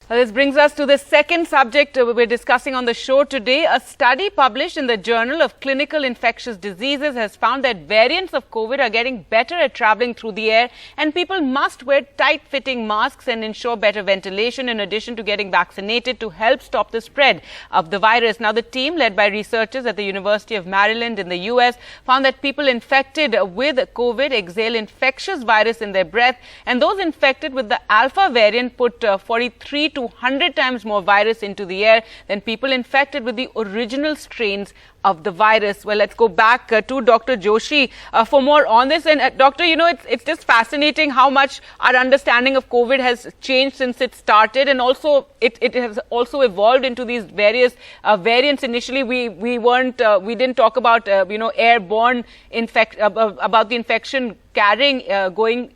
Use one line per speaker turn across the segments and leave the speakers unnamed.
This brings us to the second subject we're discussing on the show today. A study published in the Journal of Clinical Infectious Diseases has found that variants of COVID are getting better at traveling through the air, and people must wear tight-fitting masks and ensure better ventilation in addition to getting vaccinated to help stop the spread of the virus. Now, the team led by researchers at the University of Maryland in the US found that people infected with COVID exhale infectious virus in their breath, and those infected with the Alpha variant put 43 to 100 times more virus into the air than people infected with the original strains of the virus. Well, let's go back to Dr. Joshi for more on this. And Doctor, it's just fascinating how much our understanding of COVID has changed since it started, and also it has also evolved into these various variants. Initially, we didn't talk about airborne about the infection going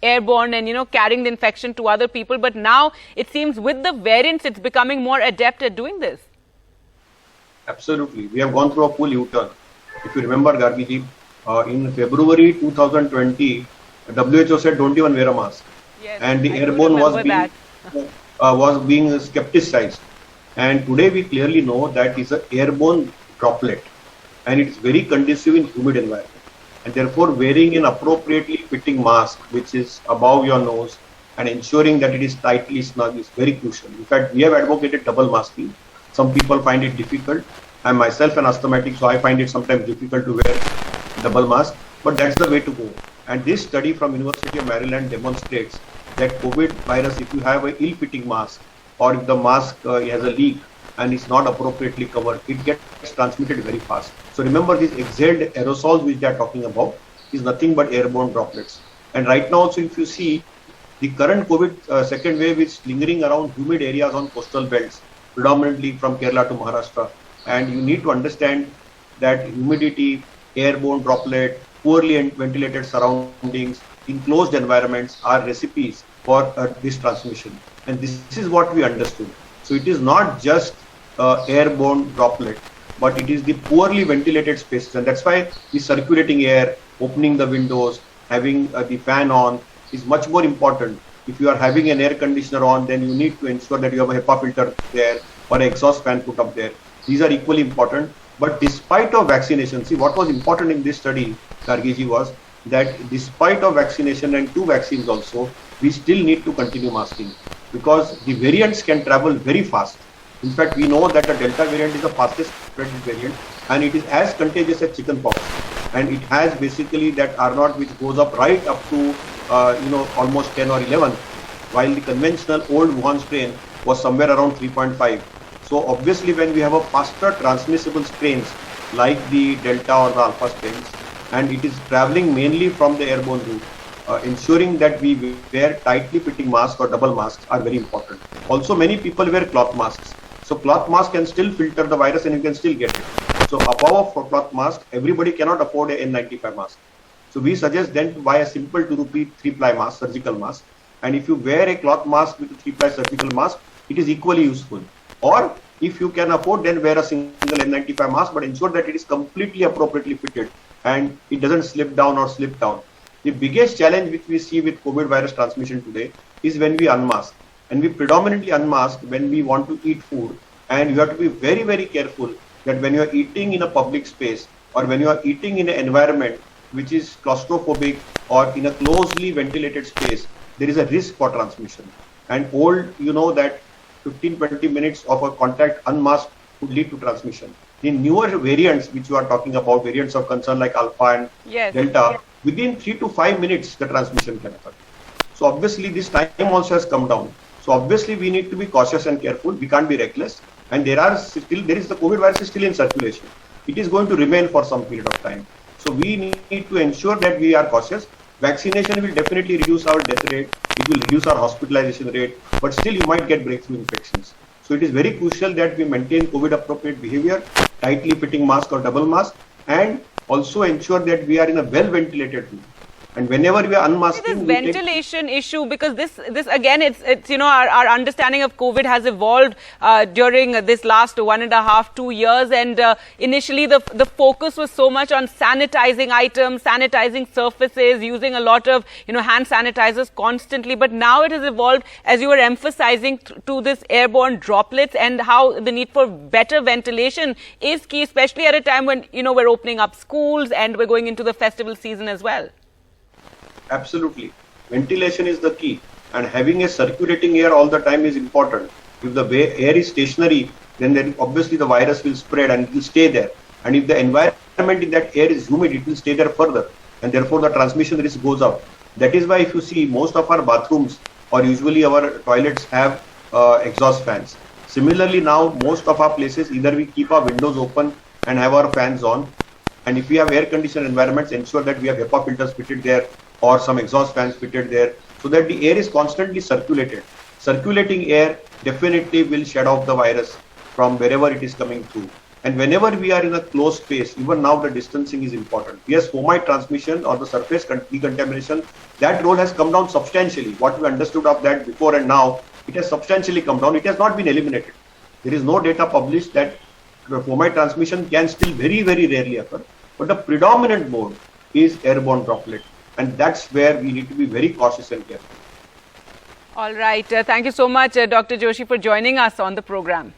airborne and carrying the infection to other people, but now it seems with the variants it's becoming more adept at doing this.
Absolutely, we have gone through a full U-turn. If you remember, Gargi ji, in February 2020 WHO said don't even wear a mask.
Yes,
and the airborne was being skepticized, and today we clearly know that it's an airborne droplet and it's very conducive in humid environment. And therefore, wearing an appropriately fitting mask, which is above your nose, and ensuring that it is tightly snug is very crucial. In fact, we have advocated double masking. Some people find it difficult. I am myself an asthmatic, so I find it sometimes difficult to wear double mask. But that's the way to go. And this study from University of Maryland demonstrates that COVID virus, if you have an ill-fitting mask, or if the mask has a leak and is not appropriately covered, it gets transmitted very fast. So remember, these exhaled aerosols which they are talking about is nothing but airborne droplets. And right now also, if you see, the current COVID second wave is lingering around humid areas on coastal belts, predominantly from Kerala to Maharashtra. And you need to understand that humidity, airborne droplet, poorly ventilated surroundings, enclosed environments are recipes for this transmission. And this is what we understood. So it is not just airborne droplet, but it is the poorly ventilated spaces, and that's why the circulating air, opening the windows, having the fan on is much more important. If you are having an air conditioner on, then you need to ensure that you have a HEPA filter there or an exhaust fan put up there. These are equally important. But despite of vaccination, see what was important in this study, Gargiji, was that despite of vaccination and 2 vaccines also, we still need to continue masking because the variants can travel very fast. In fact, we know that the Delta variant is the fastest spread variant, and it is as contagious as chickenpox. And it has basically that R0 which goes up right up to almost 10 or 11, while the conventional old Wuhan strain was somewhere around 3.5. So obviously, when we have a faster transmissible strains like the Delta or the Alpha strains, and it is traveling mainly from the airborne route, ensuring that we wear tightly fitting masks or double masks are very important. Also, many people wear cloth masks. So cloth mask can still filter the virus and you can still get it. So above a cloth mask, everybody cannot afford a N95 mask. So we suggest then to buy a simple 2 rupee 3-ply mask, surgical mask. And if you wear a cloth mask with a 3-ply surgical mask, it is equally useful. Or if you can afford, then wear a single N95 mask, but ensure that it is completely appropriately fitted and it doesn't slip down or slip down. The biggest challenge which we see with COVID virus transmission today is when we unmask. And we predominantly unmask when we want to eat food. And you have to be very, very careful that when you are eating in a public space or when you are eating in an environment which is claustrophobic or in a closely ventilated space, there is a risk for transmission. And you know that 15-20 minutes of a contact unmasked could lead to transmission. The newer variants which you are talking about, variants of concern like Alpha and Delta, within 3 to 5 minutes the transmission can occur. So obviously this time also has come down. So obviously we need to be cautious and careful. We can't be reckless. And the COVID virus is still in circulation. It is going to remain for some period of time. So we need to ensure that we are cautious. Vaccination will definitely reduce our death rate. It will reduce our hospitalization rate. But still you might get breakthrough infections. So it is very crucial that we maintain COVID appropriate behavior, tightly fitting mask or double mask, and also ensure that we are in a well ventilated room. And whenever we are
This
unmasking, we take
ventilation issue, because this again, it's our understanding of COVID has evolved during this last 1.5 to 2 years, and initially the focus was so much on sanitizing items, sanitizing surfaces, using a lot of hand sanitizers constantly. But now it has evolved, as you were emphasizing, to this airborne droplets, and how the need for better ventilation is key, especially at a time when we're opening up schools and we're going into the festival season as well.
Absolutely. Ventilation is the key, and having a circulating air all the time is important. If the air is stationary, then obviously the virus will spread and it will stay there. And if the environment in that air is humid, it will stay there further, and therefore the transmission risk goes up. That is why if you see, most of our bathrooms or usually our toilets have exhaust fans. Similarly, now most of our places, either we keep our windows open and have our fans on, and if we have air conditioned environments, ensure that we have HEPA filters fitted there or some exhaust fans fitted there, so that the air is constantly circulated. Circulating air definitely will shed off the virus from wherever it is coming through. And whenever we are in a closed space, even now the distancing is important. Yes, fomite transmission or the surface decontamination, that role has come down substantially. What we understood of that before and now, it has substantially come down. It has not been eliminated. There is no data published that fomite transmission can still very, very rarely occur. But the predominant mode is airborne droplet. And that's where we need to be very cautious and careful.
All right. Thank you so much, Dr. Joshi, for joining us on the program.